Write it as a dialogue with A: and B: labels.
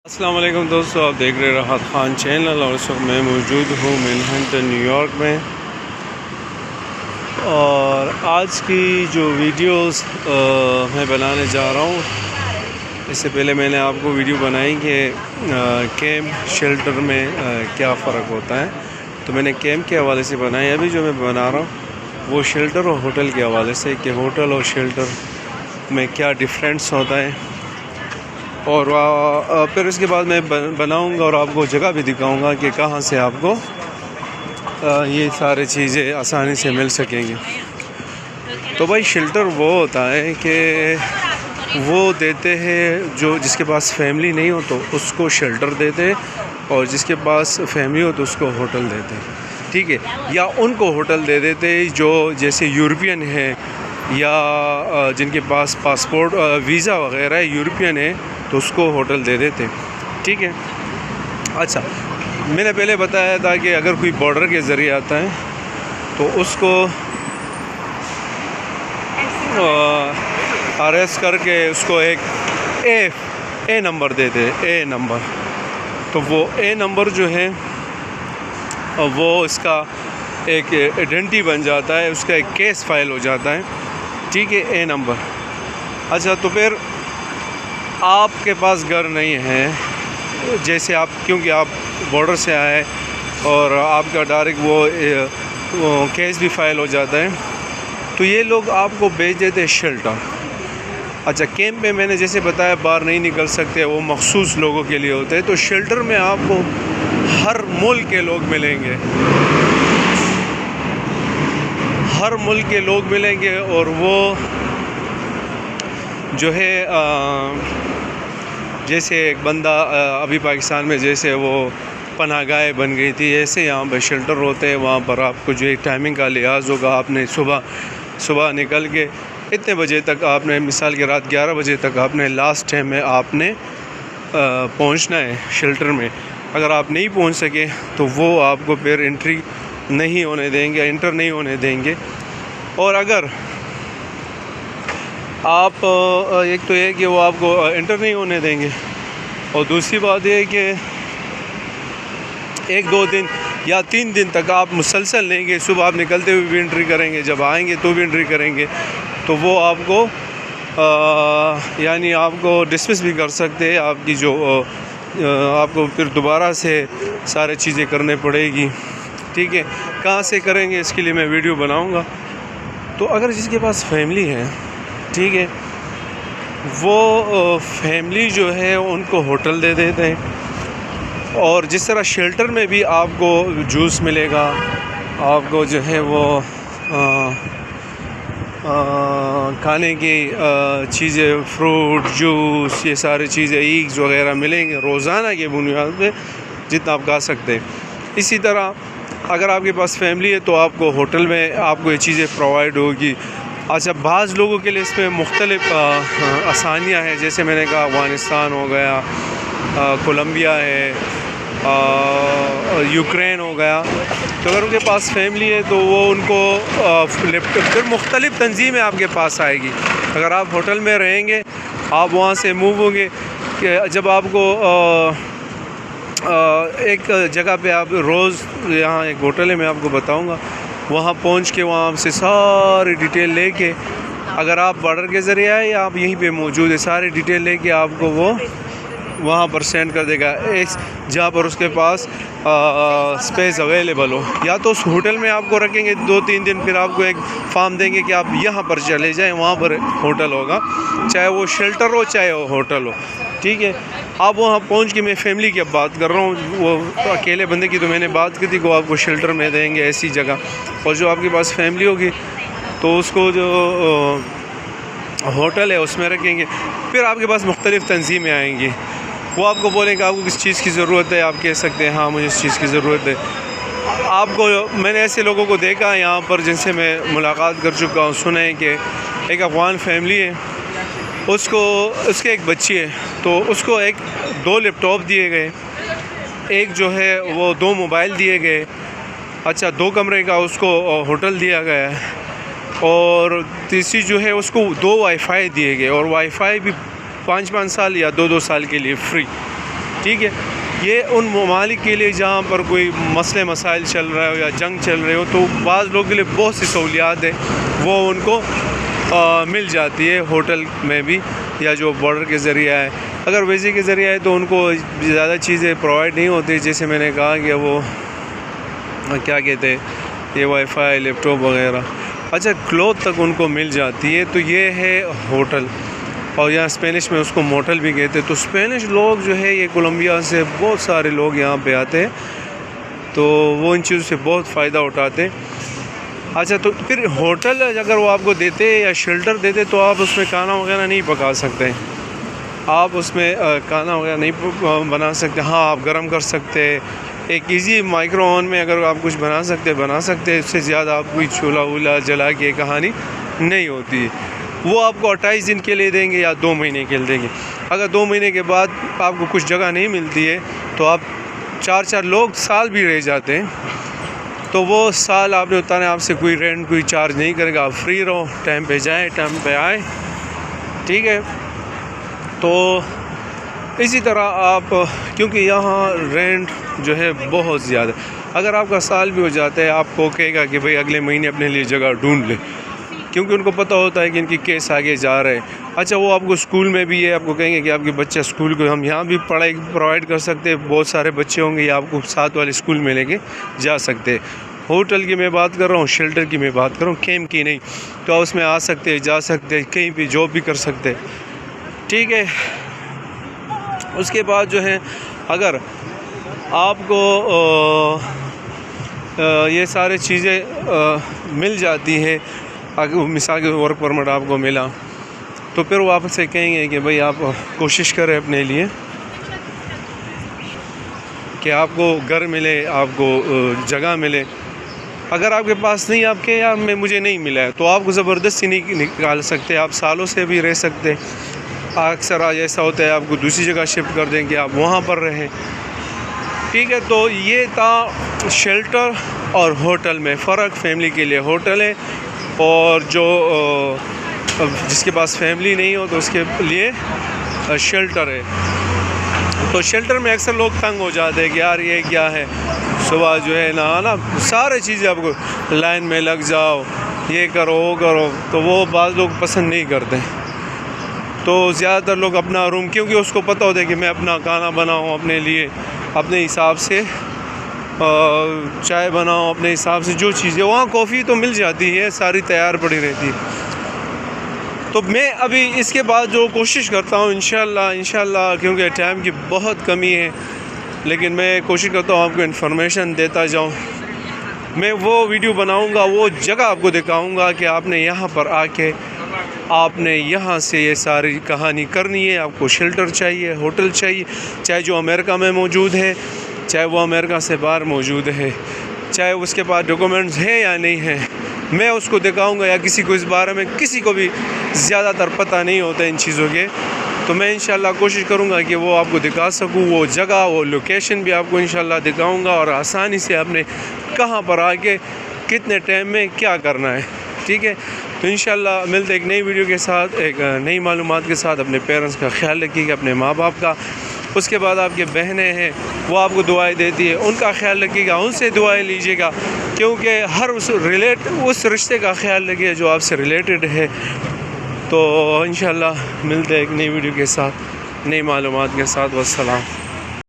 A: السلام علیکم دوستو، آپ دیکھ رہے راحت خان چینل اور اس وقت میں موجود ہوں مینہٹن نیو یارک میں. اور آج کی جو ویڈیوز میں بنانے جا رہا ہوں، اس سے پہلے میں نے آپ کو ویڈیو بنائی کہ کیمپ شیلٹر میں کیا فرق ہوتا ہے، تو میں نے کیمپ کے حوالے سے بنائی. ابھی جو میں بنا رہا ہوں وہ شیلٹر اور ہوٹل کے حوالے سے کہ ہوٹل اور شیلٹر میں کیا ڈفرینس ہوتا ہے. اور پھر اس کے بعد میں بناؤں گا اور آپ کو جگہ بھی دکھاؤں گا کہ کہاں سے آپ کو یہ سارے چیزیں آسانی سے مل سکیں گے. تو بھائی شیلٹر وہ ہوتا ہے کہ وہ دیتے ہیں جو جس کے پاس فیملی نہیں ہو تو اس کو شیلٹر دیتے ہیں، اور جس کے پاس فیملی ہو تو اس کو ہوٹل دیتے ہیں. ٹھیک ہے، یا ان کو ہوٹل دے دیتے جو جیسے یورپین ہے یا جن کے پاس پاسپورٹ ویزا وغیرہ ہے یورپین ہے تو اس کو ہوٹل دے دیتے. ٹھیک ہے. اچھا، میں نے پہلے بتایا تھا کہ اگر کوئی بارڈر کے ذریعے آتا ہے تو اس کو اریسٹ کر کے اس کو ایک اے نمبر دیتے، اے نمبر. تو وہ اے نمبر جو ہے وہ اس کا ایک آئیڈینٹی بن جاتا ہے، اس کا ایک کیس فائل ہو جاتا ہے. ٹھیک ہے، اے نمبر. اچھا، تو پھر آپ کے پاس گھر نہیں ہے، جیسے آپ کیونکہ آپ بارڈر سے آئے اور آپ کا ڈائریکٹ وہ کیس بھی فائل ہو جاتا ہے، تو یہ لوگ آپ کو بھیج دیتے شیلٹر. اچھا، کیمپ میں نے جیسے بتایا باہر نہیں نکل سکتے، وہ مخصوص لوگوں کے لیے ہوتے ہیں. تو شیلٹر میں آپ کو ہر ملک کے لوگ ملیں گے، ہر ملک کے لوگ ملیں گے. اور وہ جو ہے جیسے ایک بندہ ابھی پاکستان میں جیسے وہ پناہ گاہ بن گئی تھی، ایسے یہاں پہ شیلٹر ہوتے ہیں. وہاں پر آپ کو جو ایک ٹائمنگ کا لحاظ ہوگا، آپ نے صبح نکل کے اتنے بجے تک آپ نے، مثال کے رات 11 بجے تک آپ نے لاسٹ ٹائم میں آپ نے پہنچنا ہے شیلٹر میں. اگر آپ نہیں پہنچ سکے تو وہ آپ کو پھر انٹر نہیں ہونے دیں گے. اور اگر آپ ایک تو یہ کہ وہ آپ کو انٹر نہیں ہونے دیں گے، اور دوسری بات یہ کہ 1-2 دن یا 3 دن تک آپ مسلسل لیں گے. صبح آپ نکلتے ہوئے بھی انٹری کریں گے، جب آئیں گے تو بھی انٹری کریں گے، تو وہ آپ کو یعنی آپ کو ڈسمس بھی کر سکتے ہیں. آپ کی جو آپ کو پھر دوبارہ سے سارے چیزیں کرنے پڑے گی. ٹھیک ہے، کہاں سے کریں گے اس کے لیے میں ویڈیو بناؤں گا. تو اگر جس کے پاس فیملی ہے، ٹھیک ہے، وہ فیملی جو ہے ان کو ہوٹل دے دیتے ہیں. اور جس طرح شیلٹر میں بھی آپ کو جوس ملے گا، آپ کو جو ہے وہ کھانے کی چیزیں، فروٹ، جوس، یہ ساری چیزیں، ایگز وغیرہ ملیں گے روزانہ کے بنیاد پہ جتنا آپ کھا سکتے. اسی طرح اگر آپ کے پاس فیملی ہے تو آپ کو ہوٹل میں آپ کو یہ چیزیں پرووائڈ ہوگی. اچھا، بعض لوگوں کے لیے اس میں مختلف آسانیاں ہیں، جیسے میں نے کہا افغانستان ہو گیا، کولمبیا ہے، یوکرین ہو گیا. تو اگر ان کے پاس فیملی ہے تو وہ ان کو پھر مختلف تنظیمیں آپ کے پاس آئے گی. اگر آپ ہوٹل میں رہیں گے، آپ وہاں سے موو ہوں گے کہ جب آپ کو ایک جگہ پہ آپ روز، یہاں ایک ہوٹل ہے میں آپ کو بتاؤں گا، وہاں پہنچ کے وہاں سے ساری ڈیٹیل لے کے، اگر آپ بارڈر کے ذریعے آئے یا آپ یہیں پہ موجود ہے، ساری ڈیٹیل لے کے آپ کو وہ وہاں پر سینڈ کر دے گا، جہاں پر اس کے پاس اسپیس اویلیبل ہو. یا تو اس ہوٹل میں آپ کو رکھیں گے 2-3 دن، پھر آپ کو ایک فارم دیں گے کہ آپ یہاں پر چلے جائیں، وہاں پر ہوٹل ہوگا، چاہے وہ شیلٹر ہو چاہے وہ ہوٹل ہو. ٹھیک ہے، آپ وہاں پہنچ کے، میں فیملی کی اب بات کر رہا ہوں، وہ اکیلے بندے کی تو میں نے بات کی تھی کہ وہ آپ کو شیلٹر میں دیں گے ایسی جگہ. اور جو آپ کے پاس فیملی ہوگی تو اس کو جو ہوٹل ہے اس میں رکھیں گے. پھر آپ کے پاس مختلف تنظیمیں آئیں گی، وہ آپ کو بولیں کہ آپ کو کس چیز کی ضرورت ہے. آپ کہہ سکتے ہیں ہاں مجھے اس چیز کی ضرورت ہے. آپ کو میں نے ایسے لوگوں کو دیکھا یہاں پر جن سے میں ملاقات کر چکا ہوں، سنا ہے کہ ایک افغان فیملی ہے، اس کے ایک بچی ہے، تو اس کو 2 لیپ ٹاپ دیے گئے، ایک جو ہے وہ 2 موبائل دیے گئے. اچھا، 2 کمرے کا اس کو ہوٹل دیا گیا ہے، اور تیسری جو ہے اس کو 2 وائی فائی دیے گئے، اور وائی فائی بھی 5 سال یا 2 سال کے لیے فری. ٹھیک ہے. یہ ان ممالک کے لیے جہاں پر کوئی مسئلے مسائل چل رہا ہو یا جنگ چل رہے ہو تو بعض لوگوں کے لیے بہت سی سہولیات ہیں وہ ان کو مل جاتی ہے ہوٹل میں بھی, یا جو بارڈر کے ذریعہ ہے. اگر ویزے کے ذریعہ ہے تو ان کو زیادہ چیزیں پرووائڈ نہیں ہوتی, جیسے میں نے کہا کہ وہ کیا کہتے ہیں یہ وائی فائی, لیپ ٹاپ وغیرہ. اچھا, کلوتھ تک ان کو مل جاتی ہے. تو یہ ہے ہوٹل, اور یہاں اسپینش میں اس کو موٹل بھی کہتے ہیں. تو اسپینش لوگ جو ہے یہ کولمبیا سے بہت سارے لوگ یہاں پہ آتے ہیں, تو وہ ان چیزوں سے بہت فائدہ اٹھاتے ہیں. اچھا, تو پھر ہوٹل اگر وہ آپ کو دیتے یا شیلٹر دیتے تو آپ اس میں کھانا وغیرہ نہیں پکا سکتے, آپ اس میں کھانا وغیرہ نہیں بنا سکتے. ہاں, آپ گرم کر سکتے, ایک ایزی مائکرو اوون میں اگر آپ کچھ بنا سکتے. اس سے زیادہ آپ کوئی چولہا وولہا جلا کے کہانی نہیں ہوتی. وہ آپ کو 28 دن کے لیے دیں گے یا 2 مہینے کے لیے دیں گے. اگر 2 مہینے کے بعد آپ کو کچھ جگہ نہیں ملتی ہے تو آپ 4 لوگ سال بھی رہ جاتے ہیں, تو وہ سال آپ نے اتارے, آپ سے کوئی رینٹ کوئی چارج نہیں کرے گا. آپ فری رہو, ٹائم پہ جائیں ٹائم پہ آئیں, ٹھیک ہے. تو اسی طرح آپ, کیونکہ یہاں رینٹ جو ہے بہت زیادہ, اگر آپ کا سال بھی ہو جاتا ہے آپ کو کہے گا کہ بھئی اگلے مہینے اپنے لیے جگہ ڈھونڈ لے, کیونکہ ان کو پتہ ہوتا ہے کہ ان کی کیس آگے جا رہے ہیں. اچھا, وہ آپ کو اسکول میں بھی ہے, آپ کو کہیں گے کہ آپ کے بچہ اسکول کو ہم یہاں بھی پڑھائی پرووائڈ کر سکتے ہیں, بہت سارے بچے ہوں گے, یا آپ کو ساتھ والے اسکول میں لے کے جا سکتے. ہوٹل کی میں بات کر رہا ہوں, شیلٹر کی میں بات کر رہا ہوں, کیمپ کی نہیں. تو آپ اس میں آ سکتے, جا سکتے, کہیں بھی جاب بھی کر سکتے, ٹھیک ہے. اس کے بعد جو ہے اگر آپ کو یہ سارے چیزیں مل جاتی ہے, اگر مثال کے ورک پرمٹ آپ کو ملا تو پھر وہ آپ سے کہیں گے کہ بھئی آپ کوشش کریں اپنے لیے کہ آپ کو گھر ملے, آپ کو جگہ ملے. اگر آپ کے پاس نہیں, آپ کے یار مجھے نہیں ملا ہے, تو آپ کو زبردستی نہیں نکال سکتے, آپ سالوں سے بھی رہ سکتے. اکثر آج ایسا ہوتا ہے آپ کو دوسری جگہ شفٹ کر دیں کہ آپ وہاں پر رہیں, ٹھیک ہے. تو یہ تھا شیلٹر اور ہوٹل میں فرق. فیملی کے لیے ہوٹل ہے, اور جو جس کے پاس فیملی نہیں ہو تو اس کے لیے شیلٹر ہے. تو شیلٹر میں اکثر لوگ تنگ ہو جاتے ہیں کہ یار یہ کیا ہے, صبح جو ہے نا سارے چیزیں آپ کو لائن میں لگ جاؤ, یہ کرو وہ کرو, تو وہ بعض لوگ پسند نہیں کرتے. تو زیادہ تر لوگ اپنا روم, کیونکہ اس کو پتہ ہوتا ہے کہ میں اپنا کھانا بناؤں اپنے لیے, اپنے حساب سے چائے بناؤں اپنے حساب سے, جو چیزیں وہاں کافی تو مل جاتی ہے, ساری تیار پڑی رہتی ہے. تو میں ابھی اس کے بعد جو کوشش کرتا ہوں انشاءاللہ کیونکہ ٹائم کی بہت کمی ہے, لیکن میں کوشش کرتا ہوں آپ کو انفارمیشن دیتا جاؤں. میں وہ ویڈیو بناؤں گا, وہ جگہ آپ کو دکھاؤں گا کہ آپ نے یہاں پر آ کے آپ نے یہاں سے یہ ساری کہانی کرنی ہے. آپ کو شیلٹر چاہیے, ہوٹل چاہیے, چاہے جو امریکہ میں موجود ہے, چاہے وہ امریکہ سے باہر موجود ہے, چاہے اس کے پاس ڈاکومنٹس ہیں یا نہیں ہیں, میں اس کو دکھاؤں گا. یا کسی کو اس بارے میں کسی کو بھی زیادہ تر پتہ نہیں ہوتا ان چیزوں کے, تو میں انشاءاللہ کوشش کروں گا کہ وہ آپ کو دکھا سکوں, وہ جگہ وہ لوکیشن بھی آپ کو انشاءاللہ دکھاؤں گا, اور آسانی سے آپ نے کہاں پر آ کے کتنے ٹائم میں کیا کرنا ہے, ٹھیک ہے. تو انشاءاللہ ملتے ایک نئی ویڈیو کے ساتھ, ایک نئی معلومات کے ساتھ. اپنے پیرنٹس کا خیال رکھیے گا, اپنے ماں باپ کا. اس کے بعد آپ کے بہنیں ہیں وہ آپ کو دعائیں دیتی ہے, ان کا خیال رکھیے گا, ان سے دعائیں لیجیے گا, کیونکہ ہر اس رشتے کا خیال رکھیے جو آپ سے ریلیٹڈ ہے. تو انشاءاللہ ملتے ایک نئی ویڈیو کے ساتھ, نئی معلومات کے ساتھ. والسلام.